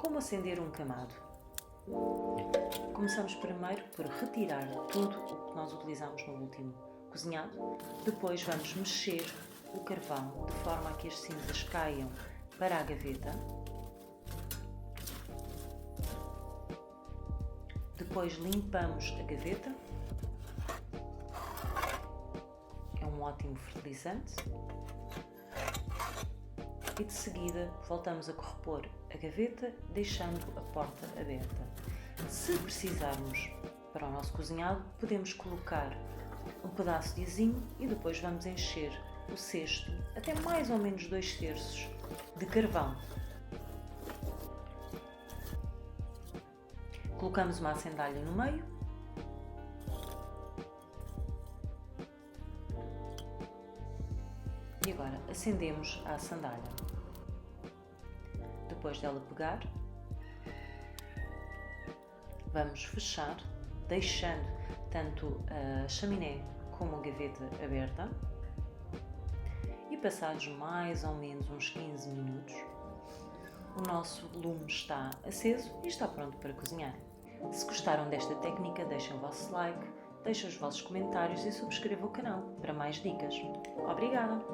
Como acender um queimado? Começamos primeiro por retirar tudo o que nós utilizamos no último cozinhado. Depois vamos mexer o carvão de forma a que as cinzas caiam para a gaveta. Depois limpamos a gaveta. É um ótimo fertilizante. E de seguida voltamos a repor a gaveta, deixando a porta aberta. Se precisarmos para o nosso cozinhado, podemos colocar um pedaço de azinho e depois vamos encher o cesto até mais ou menos 2/3 de carvão. Colocamos uma acendalha no meio. E agora acendemos a sandália. Depois dela pegar, vamos fechar, deixando tanto a chaminé como a gaveta aberta. E passados mais ou menos uns 15 minutos, o nosso lume está aceso e está pronto para cozinhar. Se gostaram desta técnica, deixem o vosso like, deixem os vossos comentários e subscrevam o canal para mais dicas. Obrigada!